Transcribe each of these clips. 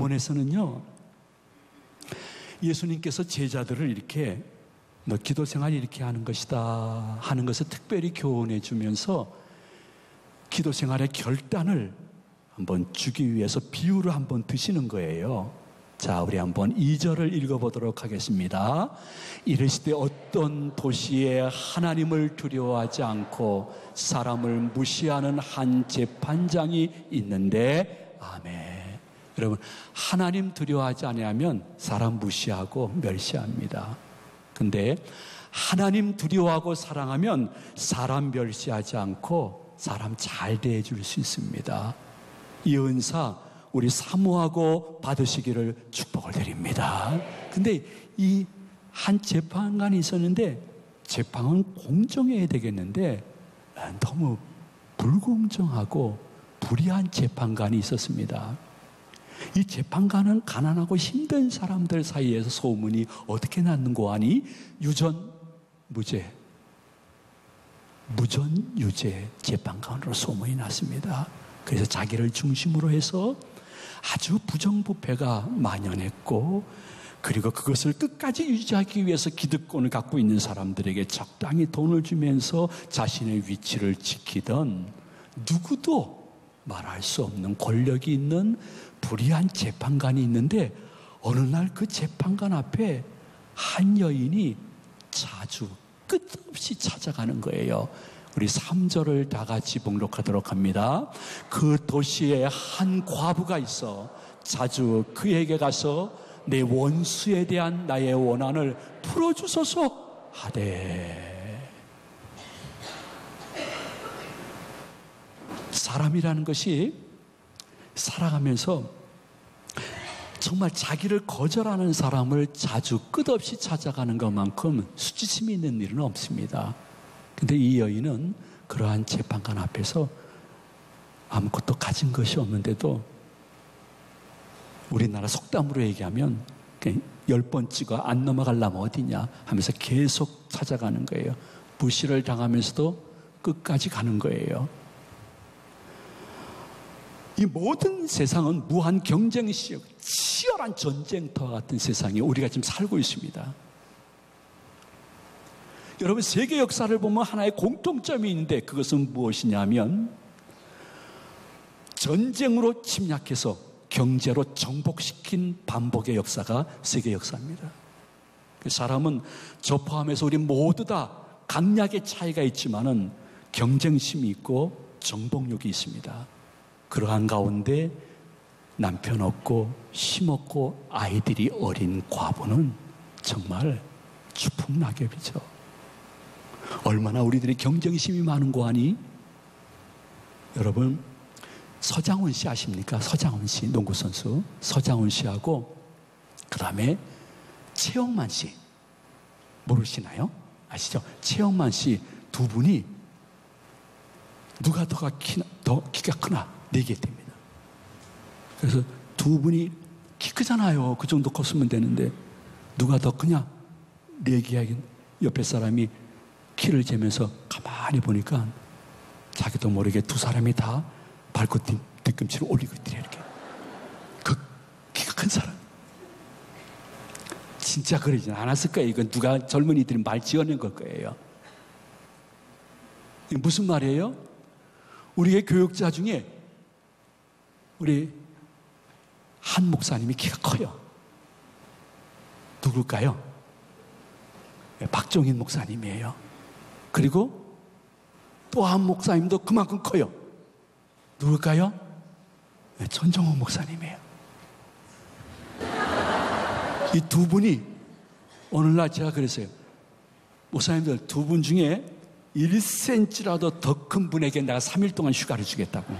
일본에서는요, 예수님께서 제자들을 이렇게 너 기도 생활 이렇게 하는 것이다 하는 것을 특별히 교훈해 주면서 기도 생활의 결단을 한번 주기 위해서 비유를 한번 드시는 거예요. 자, 우리 한번 2절을 읽어보도록 하겠습니다. 이르시되 어떤 도시에 하나님을 두려워하지 않고 사람을 무시하는 한 재판장이 있는데, 아멘. 여러분, 하나님 두려워하지 아니하면 사람 무시하고 멸시합니다. 근데 하나님 두려워하고 사랑하면 사람 멸시하지 않고 사람 잘 대해줄 수 있습니다. 이 은사 우리 사모하고 받으시기를 축복을 드립니다. 근데 이 한 재판관이 있었는데, 재판은 공정해야 되겠는데 너무 불공정하고 불의한 재판관이 있었습니다. 이 재판관은 가난하고 힘든 사람들 사이에서 소문이 어떻게 났는고 하니 유전 무죄, 무전 유죄 재판관으로 소문이 났습니다. 그래서 자기를 중심으로 해서 아주 부정부패가 만연했고, 그리고 그것을 끝까지 유지하기 위해서 기득권을 갖고 있는 사람들에게 적당히 돈을 주면서 자신의 위치를 지키던 누구도 말할 수 없는 권력이 있는 불의한 재판관이 있는데, 어느 날 그 재판관 앞에 한 여인이 자주 끝없이 찾아가는 거예요. 우리 3절을 다 같이 봉독하도록 합니다. 그 도시에 한 과부가 있어 자주 그에게 가서 내 원수에 대한 나의 원한을 풀어주소서 하되. 사람이라는 것이 살아가면서 정말 자기를 거절하는 사람을 자주 끝없이 찾아가는 것만큼 수치심이 있는 일은 없습니다. 근데 이 여인은 그러한 재판관 앞에서 아무것도 가진 것이 없는데도, 우리나라 속담으로 얘기하면 10번 찍어 안 넘어가려면 어디냐 하면서 계속 찾아가는 거예요. 무시를 당하면서도 끝까지 가는 거예요. 이 모든 세상은 무한 경쟁시, 치열한 전쟁터와 같은 세상에 우리가 지금 살고 있습니다. 여러분, 세계 역사를 보면 하나의 공통점이 있는데, 그것은 무엇이냐면 전쟁으로 침략해서 경제로 정복시킨 반복의 역사가 세계 역사입니다. 사람은 저 포함해서 우리 모두 다 강약의 차이가 있지만은 경쟁심이 있고 정복력이 있습니다. 그러한 가운데 남편 없고 심 없고 아이들이 어린 과부는 정말 추풍낙엽이죠. 얼마나 우리들이 경쟁심이 많은고 하니, 여러분, 서장훈 씨 아십니까? 서장훈 씨, 농구선수 서장훈 씨하고 그 다음에 최영만 씨 모르시나요? 아시죠? 최영만 씨 두 분이 누가 더 키가 크나 내기했답니다. 그래서 두 분이 키 크잖아요. 그 정도 컸으면 되는데 누가 더 크냐 내기하긴, 옆에 사람이 키를 재면서 가만히 보니까 자기도 모르게 두 사람이 다 발끝 뒤꿈치를 올리고 있더래. 이렇게 그 키가 큰 사람. 진짜 그러진 않았을 거예요. 이건 누가 젊은이들이 말 지어낸 걸 거예요. 이게 무슨 말이에요? 우리의 교육자 중에 우리 한 목사님이 키가 커요. 누굴까요? 박종인 목사님이에요. 그리고 또 한 목사님도 그만큼 커요. 누굴까요? 전정호 목사님이에요. 이 두 분이 어느 날 제가 그랬어요. 목사님들 두 분 중에 1cm라도 더 큰 분에게 내가 3일 동안 휴가를 주겠다고,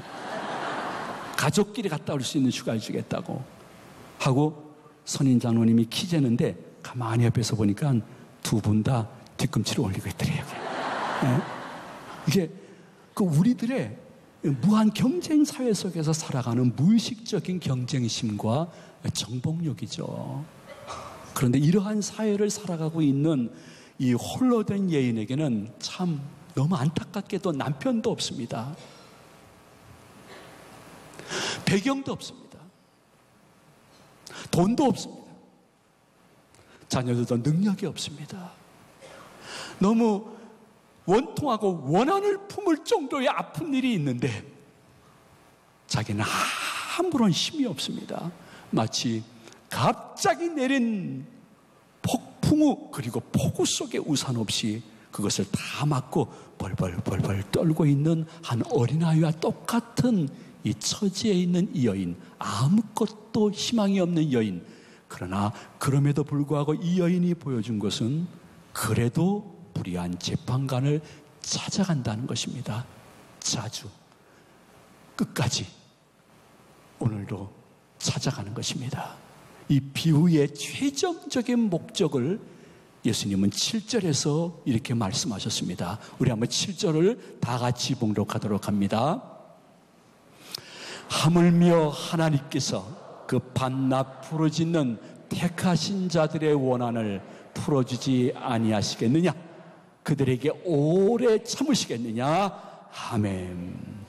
가족끼리 갔다 올 수 있는 휴가를 주겠다고 하고, 선인 장로님이 키 재는데 가만히 옆에서 보니까 두 분 다 뒤꿈치를 올리고 있더래요. 네? 이게 그 우리들의 무한 경쟁 사회 속에서 살아가는 무의식적인 경쟁심과 정복력이죠. 그런데 이러한 사회를 살아가고 있는 이 홀로 된 여인에게는 참 너무 안타깝게도 남편도 없습니다. 배경도 없습니다. 돈도 없습니다. 자녀들도 능력이 없습니다. 너무 원통하고 원한을 품을 정도의 아픈 일이 있는데 자기는 아무런 힘이 없습니다. 마치 갑자기 내린 폭풍우 그리고 폭우 속에 우산 없이 그것을 다 맞고 벌벌 떨고 있는 한 어린아이와 똑같은 이 처지에 있는 이 여인, 아무것도 희망이 없는 여인. 그러나 그럼에도 불구하고 이 여인이 보여준 것은 그래도 불의한 재판관을 찾아간다는 것입니다. 자주, 끝까지, 오늘도 찾아가는 것입니다. 이 비유의 최종적인 목적을 예수님은 7절에서 이렇게 말씀하셨습니다. 우리 한번 7절을 다 같이 봉독하도록 합니다. 하물며 하나님께서 그 밤낮 부르짖는 택하신 자들의 원한을 풀어주지 아니하시겠느냐? 그들에게 오래 참으시겠느냐? 아멘.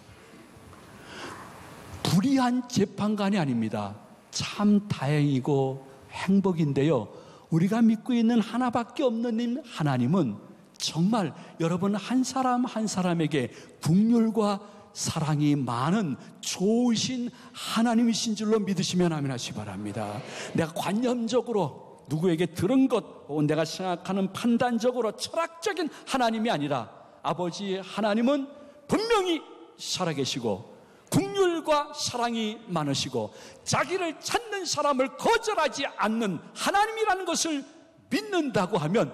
불의한 재판관이 아닙니다. 참 다행이고 행복인데요, 우리가 믿고 있는 하나밖에 없는 하나님은 정말 여러분 한 사람 한 사람에게 국률과 사랑이 많은 좋으신 하나님이신 줄로 믿으시면 아멘 하시기 바랍니다. 내가 관념적으로 누구에게 들은 것 혹은 내가 생각하는 판단적으로 철학적인 하나님이 아니라 아버지 하나님은 분명히 살아계시고 국률과 사랑이 많으시고 자기를 찾는 사람을 거절하지 않는 하나님이라는 것을 믿는다고 하면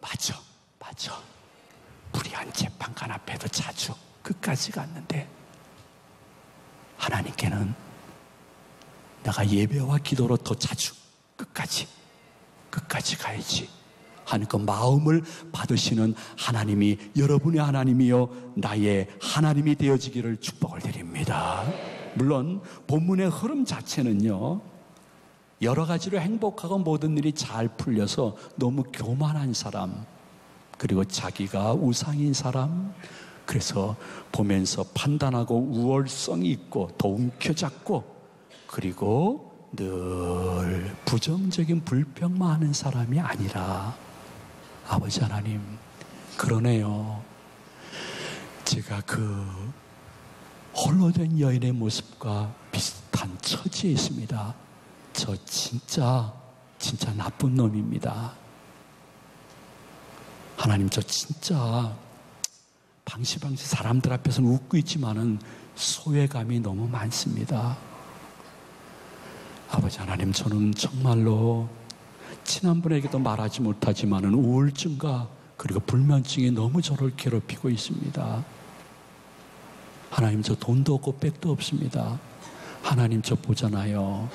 맞아. 불의한 재판관 앞에도 자주 끝까지 갔는데 하나님께는 내가 예배와 기도로 더 자주 끝까지 가야지 하는 그 마음을 받으시는 하나님이 여러분의 하나님이요 나의 하나님이 되어지기를 축복을 드립니다. 물론 본문의 흐름 자체는요, 여러 가지로 행복하고 모든 일이 잘 풀려서 너무 교만한 사람, 그리고 자기가 우상인 사람, 그래서 보면서 판단하고 우월성이 있고 더 움켜잡고 그리고 늘 부정적인 불평만 하는 사람이 아니라 아버지 하나님, 그러네요. 제가 그 홀로 된 여인의 모습과 비슷한 처지에 있습니다. 저 진짜 나쁜 놈입니다. 하나님, 저 진짜 방시방시 사람들 앞에서는 웃고 있지만은 소외감이 너무 많습니다. 아버지 하나님, 저는 정말로 친한 분에게도 말하지 못하지만은 우울증과 그리고 불면증이 너무 저를 괴롭히고 있습니다. 하나님, 저 돈도 없고 백도 없습니다. 하나님, 저 보잖아요.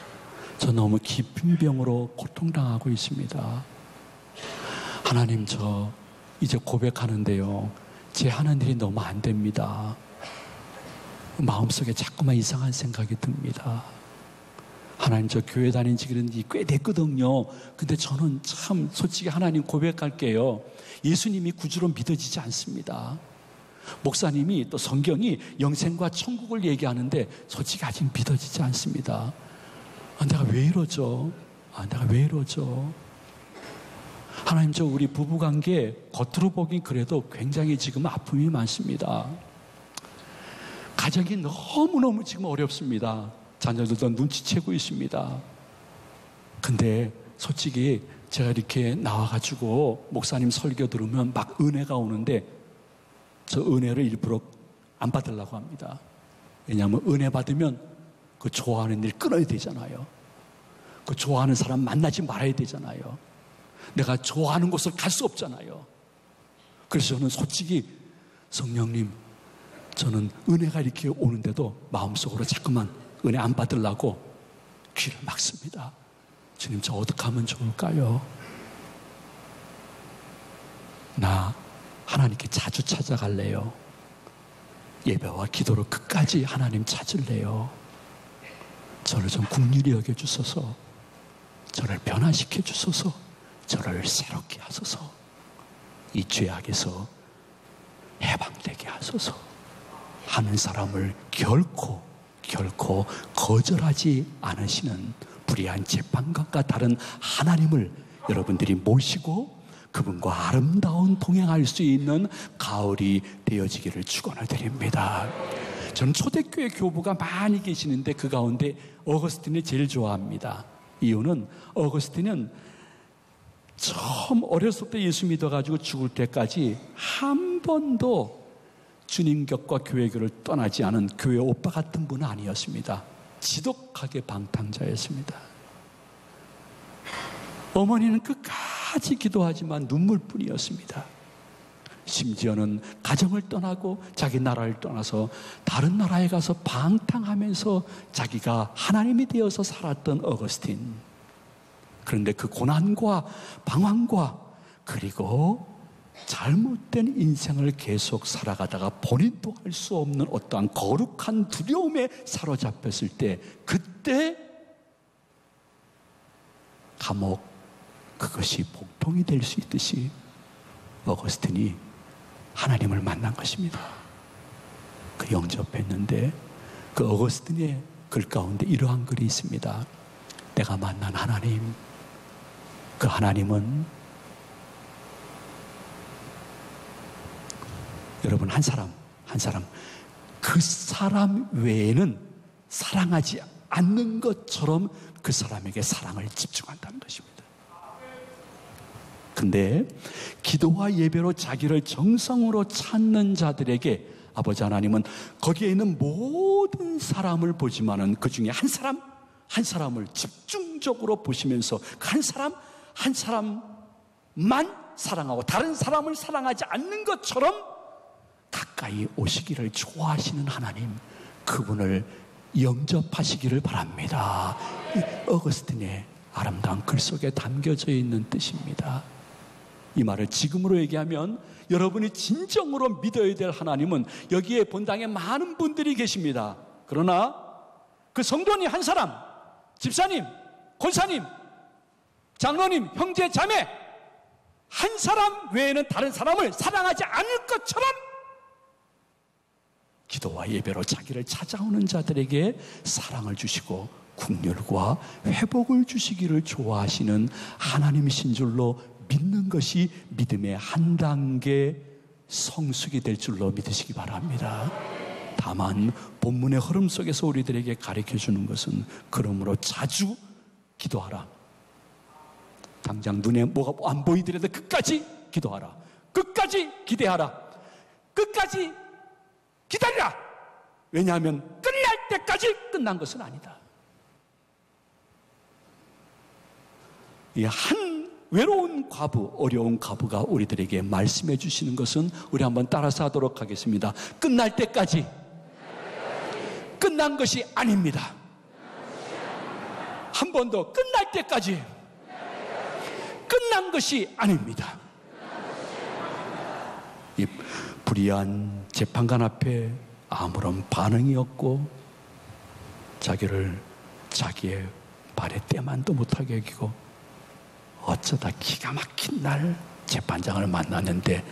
저 너무 깊은 병으로 고통당하고 있습니다. 하나님, 저 이제 고백하는데요, 제 하는 일이 너무 안 됩니다. 마음속에 자꾸만 이상한 생각이 듭니다. 하나님, 저 교회 다닌 지 꽤 됐거든요. 근데 저는 참 솔직히 하나님 고백할게요. 예수님이 구주로 믿어지지 않습니다. 목사님이 또 성경이 영생과 천국을 얘기하는데 솔직히 아직 믿어지지 않습니다. 내가 왜 이러죠? 내가 왜 이러죠? 하나님, 저 우리 부부관계 겉으로 보긴 그래도 굉장히 지금 아픔이 많습니다. 가정이 너무너무 지금 어렵습니다. 자녀들도 눈치채고 있습니다. 근데 솔직히 제가 이렇게 나와가지고 목사님 설교 들으면 막 은혜가 오는데 저 은혜를 일부러 안 받으려고 합니다. 왜냐하면 은혜 받으면 그 좋아하는 일 끊어야 되잖아요. 그 좋아하는 사람 만나지 말아야 되잖아요. 내가 좋아하는 곳을 갈 수 없잖아요. 그래서 저는 솔직히 성령님, 저는 은혜가 이렇게 오는데도 마음속으로 자꾸만 은혜 안 받으려고 귀를 막습니다. 주님, 저 어떻게 하면 좋을까요? 나 하나님께 자주 찾아갈래요. 예배와 기도로 끝까지 하나님 찾을래요. 저를 좀 긍휼히 여겨주소서. 저를 변화시켜 주소서. 저를 새롭게 하소서. 이 죄악에서 해방되게 하소서 하는 사람을 결코 거절하지 않으시는 불의한 재판관과 다른 하나님을 여러분들이 모시고 그분과 아름다운 동행할 수 있는 가을이 되어지기를 축원을 드립니다. 저는 초대교회 교부가 많이 계시는데 그 가운데 어거스틴을 제일 좋아합니다. 이유는 어거스틴은 처음 어렸을 때 예수 믿어가지고 죽을 때까지 한 번도 주님 곁과 교회 곁을 떠나지 않은 교회 오빠 같은 분은 아니었습니다. 지독하게 방탕자였습니다. 어머니는 끝까지 기도하지만 눈물뿐이었습니다. 심지어는 가정을 떠나고 자기 나라를 떠나서 다른 나라에 가서 방탕하면서 자기가 하나님이 되어서 살았던 어거스틴. 그런데 그 고난과 방황과 그리고 잘못된 인생을 계속 살아가다가 본인도 할 수 없는 어떠한 거룩한 두려움에 사로잡혔을 때, 그때 감옥, 그것이 복통이 될 수 있듯이 어거스틴이 하나님을 만난 것입니다. 그 영접했는데 그 어거스틴의 글 가운데 이러한 글이 있습니다. 내가 만난 하나님, 그 하나님은 여러분 한 사람 그 사람 외에는 사랑하지 않는 것처럼 그 사람에게 사랑을 집중한다는 것입니다. 근데 기도와 예배로 자기를 정성으로 찾는 자들에게 아버지 하나님은 거기에 있는 모든 사람을 보지만은 그 중에 한 사람을 집중적으로 보시면서 그 한 사람만 사랑하고 다른 사람을 사랑하지 않는 것처럼 가까이 오시기를 좋아하시는 하나님, 그분을 영접하시기를 바랍니다. 이 어거스틴의 아름다운 글 속에 담겨져 있는 뜻입니다. 이 말을 지금으로 얘기하면 여러분이 진정으로 믿어야 될 하나님은 여기에 본당에 많은 분들이 계십니다. 그러나 그 성도님 한 사람, 집사님, 권사님, 장로님, 형제, 자매 한 사람 외에는 다른 사람을 사랑하지 않을 것처럼 기도와 예배로 자기를 찾아오는 자들에게 사랑을 주시고 긍휼과 회복을 주시기를 좋아하시는 하나님이신 줄로 믿는 것이 믿음의 한 단계 성숙이 될 줄로 믿으시기 바랍니다. 다만 본문의 흐름 속에서 우리들에게 가르쳐주는 것은 그러므로 자주 기도하라. 당장 눈에 뭐가 안 보이더라도 끝까지 기도하라. 끝까지 기대하라. 끝까지 기다리라. 왜냐하면 끝날 때까지 끝난 것은 아니다. 이 한 외로운 과부, 어려운 과부가 우리들에게 말씀해 주시는 것은 우리 한번 따라서 하도록 하겠습니다. 끝날 때까지 끝난 것이 아닙니다. 한 번 더, 끝날 때까지 끝난 것이 아닙니다. 이 불의한 재판관 앞에 아무런 반응이 없고 자기를 자기의 발에 때만도 못하게 여기고 어쩌다 기가 막힌 날 재판장을 만났는데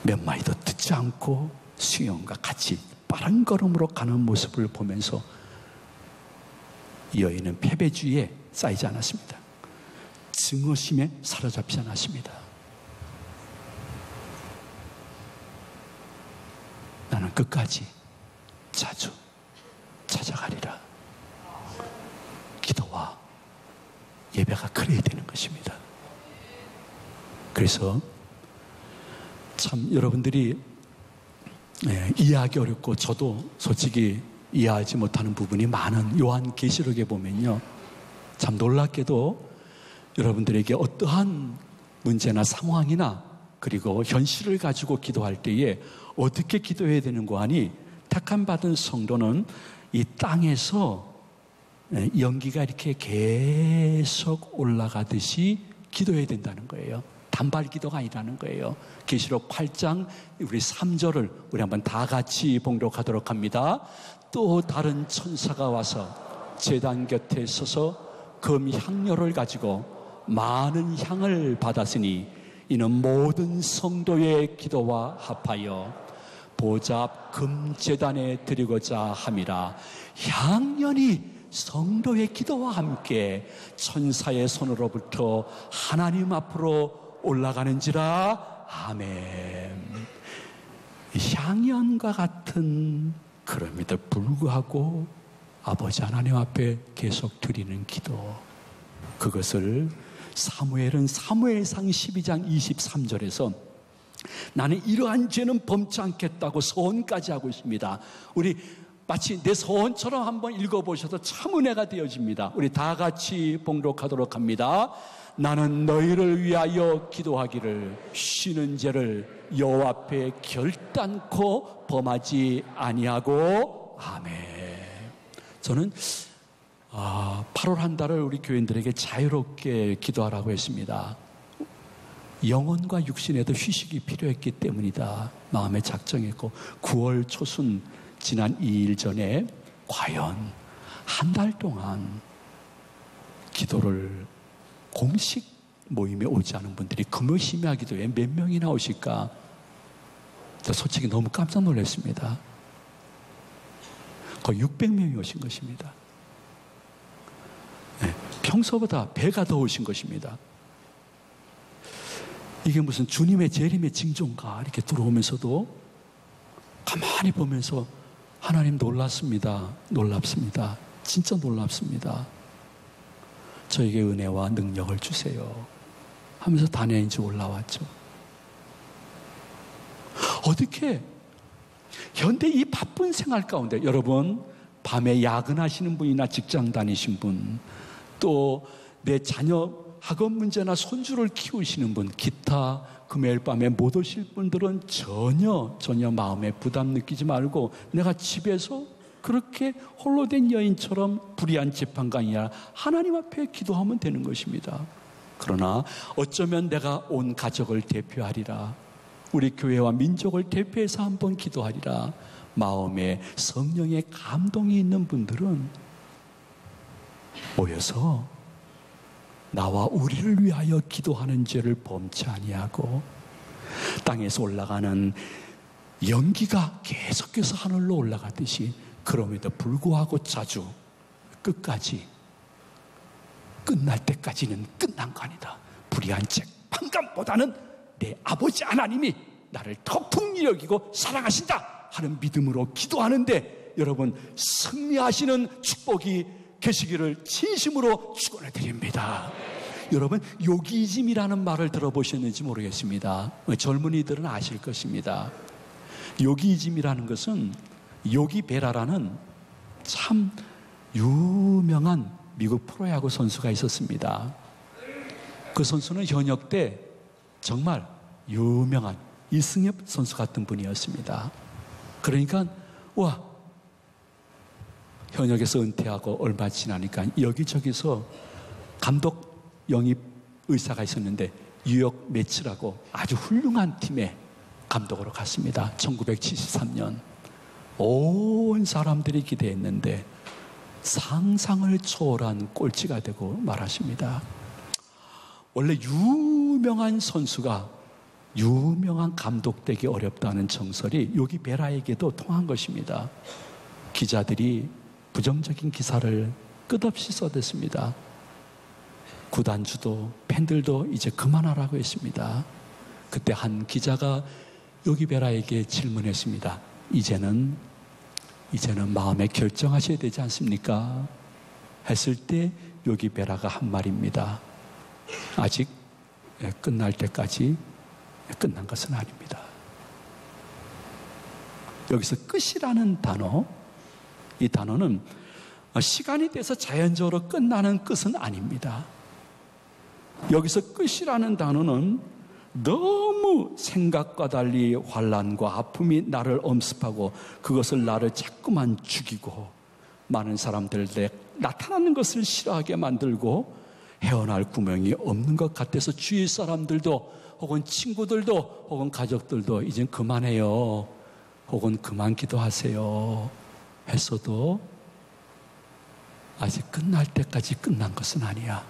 몇 마디도 듣지 않고 수영과 같이 빠른 걸음으로 가는 모습을 보면서 이 여인은 패배주의에 쌓이지 않았습니다. 증오심에 사로잡지 않았습니다. 나는 끝까지 자주 찾아가리라. 기도와 예배가 그래야 되는 것입니다. 그래서 참 여러분들이 이해하기 어렵고 저도 솔직히 이해하지 못하는 부분이 많은 요한계시록에 보면요, 참 놀랍게도 여러분들에게 어떠한 문제나 상황이나 그리고 현실을 가지고 기도할 때에 어떻게 기도해야 되는 거 하니, 택함 받은 성도는 이 땅에서 연기가 이렇게 계속 올라가듯이 기도해야 된다는 거예요. 단발 기도가 아니라는 거예요. 계시록 8장 우리 3절을 우리 한번 다 같이 봉독하도록 합니다. 또 다른 천사가 와서 제단 곁에 서서 금 향료를 가지고 많은 향을 받았으니 이는 모든 성도의 기도와 합하여 보좌 앞 금 제단에 드리고자 함이라. 향연이 성도의 기도와 함께 천사의 손으로부터 하나님 앞으로 올라가는지라. 아멘. 향연과 같은 그럼에도 불구하고 아버지 하나님 앞에 계속 드리는 기도, 그것을 사무엘은 사무엘상 12장 23절에서 나는 이러한 죄는 범치 않겠다고 서원까지 하고 있습니다. 우리 마치 내 서원처럼 한번 읽어보셔도 참 은혜가 되어집니다. 우리 다 같이 봉독하도록 합니다. 나는 너희를 위하여 기도하기를 쉬는 죄를 여호와 앞에 결단코 범하지 아니하고. 아멘. 저는 8월 한 달을 우리 교인들에게 자유롭게 기도하라고 했습니다. 영혼과 육신에도 휴식이 필요했기 때문이다. 마음에 작정했고 9월 초순 지난 2일 전에 과연 한 달 동안 기도를 공식 모임에 오지 않은 분들이 금요심야 기도에 몇 명이나 오실까? 저 솔직히 너무 깜짝 놀랐습니다. 거의 600명이 오신 것입니다. 네, 평소보다 배가 더 오신 것입니다. 이게 무슨 주님의 재림의 징조인가 이렇게 들어오면서도 가만히 보면서 하나님 놀랍습니다. 놀랍습니다. 진짜 놀랍습니다. 저에게 은혜와 능력을 주세요 하면서 단연인지 올라왔죠. 어떻게 현대 이 바쁜 생활 가운데, 여러분 밤에 야근하시는 분이나 직장 다니신 분, 또 내 자녀 학업 문제나 손주를 키우시는 분, 기타 금요일 밤에 못 오실 분들은 전혀 마음에 부담 느끼지 말고 내가 집에서 그렇게 홀로 된 여인처럼 불의한 재판관이 아니라 하나님 앞에 기도하면 되는 것입니다. 그러나 어쩌면 내가 온 가족을 대표하리라, 우리 교회와 민족을 대표해서 한번 기도하리라, 마음에 성령의 감동이 있는 분들은 모여서 나와 우리를 위하여 기도하는 죄를 범치 아니하고, 땅에서 올라가는 연기가 계속해서 하늘로 올라가듯이 그럼에도 불구하고 자주 끝까지, 끝날 때까지는 끝난 거 아니다, 불의한 재판관보다는 내 아버지 하나님이 나를 더 풍리 여기고 사랑하신다 하는 믿음으로 기도하는데 여러분 승리하시는 축복이 계시기를 진심으로 축원해 드립니다. 여러분 요기즘이라는 말을 들어보셨는지 모르겠습니다. 젊은이들은 아실 것입니다. 요기즘이라는 것은 요기 베라라는 참 유명한 미국 프로야구 선수가 있었습니다. 그 선수는 현역 때 정말 유명한 이승엽 선수 같은 분이었습니다. 그러니까 현역에서 은퇴하고 얼마 지나니까 여기저기서 감독 영입 의사가 있었는데 뉴욕 매츠라고 아주 훌륭한 팀의 감독으로 갔습니다. 1973년 온 사람들이 기대했는데 상상을 초월한 꼴찌가 되고 말았습니다. 원래 유명한 선수가 유명한 감독 되기 어렵다는 정설이 요기 베라에게도 통한 것입니다. 기자들이 부정적인 기사를 끝없이 써댔습니다. 구단주도 팬들도 이제 그만하라고 했습니다. 그때 한 기자가 요기 베라에게 질문했습니다. 이제는 마음에 결정하셔야 되지 않습니까? 했을 때 요기 베라가 한 말입니다. 아직 끝날 때까지 끝난 것은 아닙니다. 여기서 끝이라는 단어, 이 단어는 시간이 돼서 자연적으로 끝나는 끝은 아닙니다. 여기서 끝이라는 단어는 너무 생각과 달리 환난과 아픔이 나를 엄습하고 그것을 나를 자꾸만 죽이고 많은 사람들에게 나타나는 것을 싫어하게 만들고 헤어날 구멍이 없는 것 같아서 주위 사람들도 혹은 친구들도 혹은 가족들도 이젠 그만해요 혹은 그만 기도하세요 했어도 아직 끝날 때까지 끝난 것은 아니야.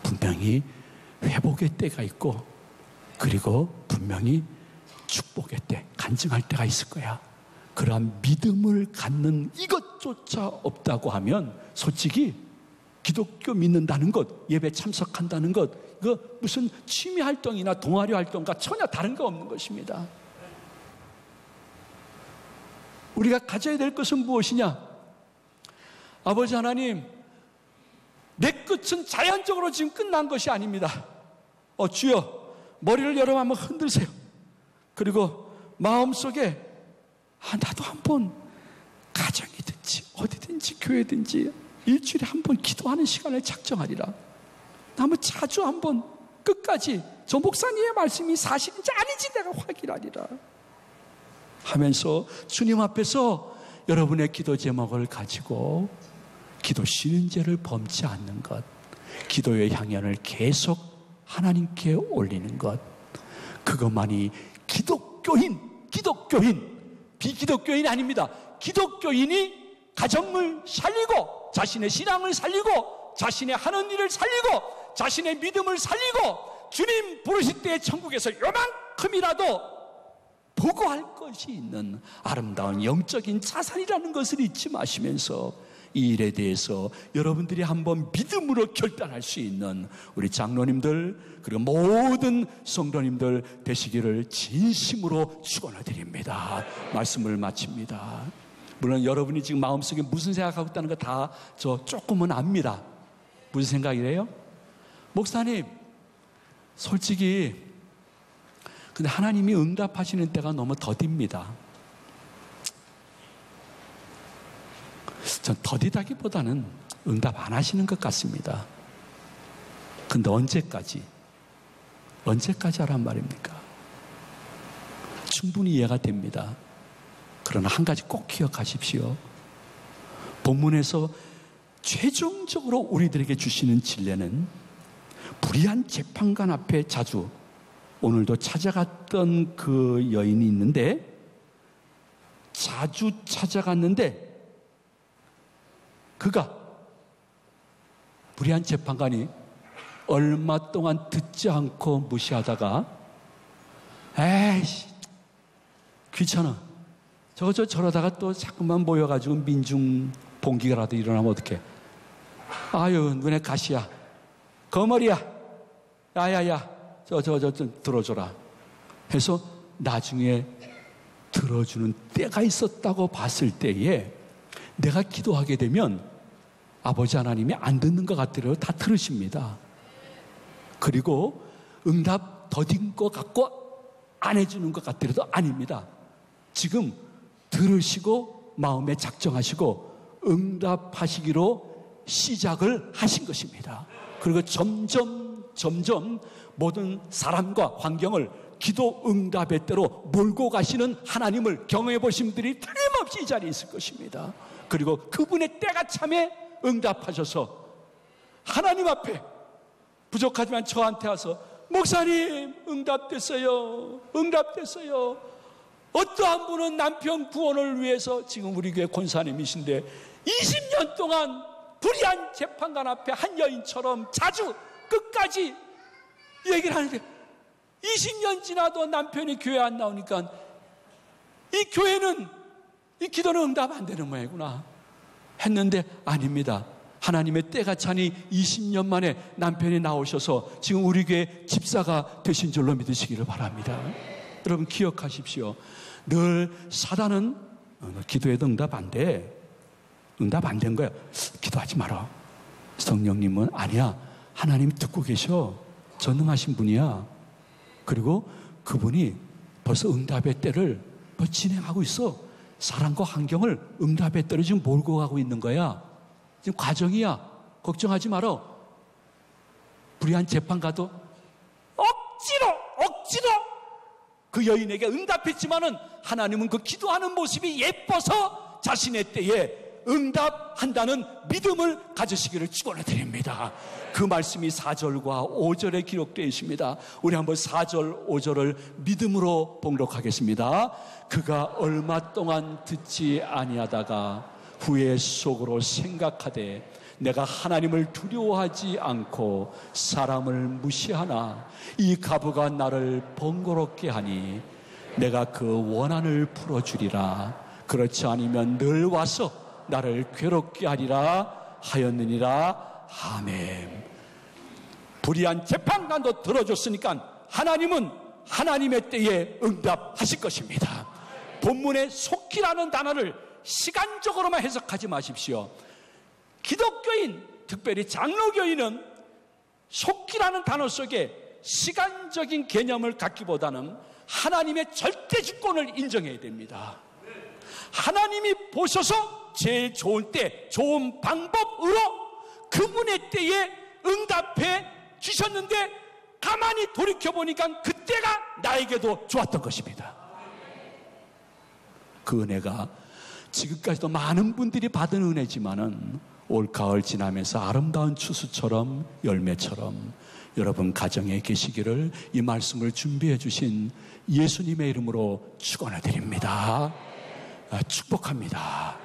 분명히 회복의 때가 있고 그리고 분명히 축복의 때, 간증할 때가 있을 거야. 그러한 믿음을 갖는 이것조차 없다고 하면 솔직히 기독교 믿는다는 것, 예배 참석한다는 것, 이거 무슨 취미 활동이나 동아리 활동과 전혀 다른 거 없는 것입니다. 우리가 가져야 될 것은 무엇이냐? 아버지 하나님, 내 끝은 자연적으로 지금 끝난 것이 아닙니다. 주여, 머리를 여러분 한번 흔들세요. 그리고 마음속에 나도 한번 가정이든지 어디든지 교회든지 일주일에 한번 기도하는 시간을 작정하리라. 나 한번 자주 한번 끝까지 저 목사님의 말씀이 사실인지 아닌지 내가 확인하리라 하면서 주님 앞에서 여러분의 기도 제목을 가지고 기도 쉬는 죄를 범치 않는 것, 기도의 향연을 계속 하나님께 올리는 것, 그것만이 기독교인, 비기독교인이 아닙니다. 기독교인이 가정을 살리고 자신의 신앙을 살리고 자신의 하는 일을 살리고 자신의 믿음을 살리고 주님 부르실 때 천국에서 요만큼이라도 보고할 것이 있는 아름다운 영적인 자산이라는 것을 잊지 마시면서 이 일에 대해서 여러분들이 한번 믿음으로 결단할 수 있는 우리 장로님들 그리고 모든 성도님들 되시기를 진심으로 축원해드립니다. 말씀을 마칩니다. 물론 여러분이 지금 마음속에 무슨 생각하고 있다는 거 다 저 조금은 압니다. 무슨 생각이래요? 목사님, 솔직히 근데 하나님이 응답하시는 때가 너무 더딥니다. 전 더디다기보다는 응답 안 하시는 것 같습니다. 근데 언제까지 하란 말입니까? 충분히 이해가 됩니다. 그러나 한 가지 꼭 기억하십시오. 본문에서 최종적으로 우리들에게 주시는 진리는 불의한 재판관 앞에 자주 오늘도 찾아갔던 그 여인이 있는데 자주 찾아갔는데 그가 불의한 재판관이 얼마 동안 듣지 않고 무시하다가 에이씨 귀찮아 저러다가 또 자꾸만 모여가지고 민중 봉기가라도 일어나면 어떡해. 아유 눈에 가시야 거머리야 야야야 저 들어줘라 해서 나중에 들어주는 때가 있었다고 봤을 때에 내가 기도하게 되면 아버지 하나님이 안 듣는 것 같더라도 다 들으십니다. 그리고 응답 더딘 것 같고 안 해주는 것 같더라도 아닙니다. 지금 들으시고 마음에 작정하시고 응답하시기로 시작을 하신 것입니다. 그리고 점점 모든 사람과 환경을 기도 응답의 때로 몰고 가시는 하나님을 경험해 보신 분들이 틀림없이 이 자리에 있을 것입니다. 그리고 그분의 때가 참에 응답하셔서 하나님 앞에 부족하지만 저한테 와서 목사님 응답됐어요. 어떠한 분은 남편 구원을 위해서 지금 우리 교회 권사님이신데 20년 동안 불의한 재판관 앞에 한 여인처럼 자주 끝까지 얘기를 하는데 20년 지나도 남편이 교회 안 나오니까 이 교회는 이 기도는 응답 안 되는 모양이구나 했는데 아닙니다. 하나님의 때가 차니 20년 만에 남편이 나오셔서 지금 우리 교회 집사가 되신 줄로 믿으시기를 바랍니다. 여러분 기억하십시오. 늘 사단은 기도해도 응답 안 돼. 응답 안 된 거야. 기도하지 마라. 성령님은 아니야. 하나님 듣고 계셔. 전능하신 분이야. 그리고 그분이 벌써 응답의 때를 진행하고 있어. 사람과 환경을 응답의 때로 지금 몰고 가고 있는 거야. 지금 과정이야. 걱정하지 마라. 불의한 재판가도 억지로 그 여인에게 응답했지만은 하나님은 그 기도하는 모습이 예뻐서 자신의 때에 응답한다는 믿음을 가지시기를 축원해 드립니다. 그 말씀이 4절과 5절에 기록되어 있습니다. 우리 한번 4절 5절을 믿음으로 봉독하겠습니다. 그가 얼마 동안 듣지 아니하다가 후에 속으로 생각하되 내가 하나님을 두려워하지 않고 사람을 무시하나 이 가부가 나를 번거롭게 하니 내가 그 원한을 풀어주리라. 그렇지 않으면 늘 와서 나를 괴롭게 하리라 하였느니라. 아멘. 불의한 재판관도 들어줬으니까 하나님은 하나님의 때에 응답하실 것입니다. 본문의 속기라는 단어를 시간적으로만 해석하지 마십시오. 기독교인, 특별히 장로교인은 속기라는 단어 속에 시간적인 개념을 갖기보다는 하나님의 절대 주권을 인정해야 됩니다. 하나님이 보셔서 제일 좋은 때, 좋은 방법으로 그분의 때에 응답해 주셨는데 가만히 돌이켜보니까 그때가 나에게도 좋았던 것입니다. 그 은혜가 지금까지도 많은 분들이 받은 은혜지만은 올 가을 지나면서 아름다운 추수처럼 열매처럼 여러분 가정에 계시기를 이 말씀을 준비해 주신 예수님의 이름으로 축원해 드립니다. 축복합니다.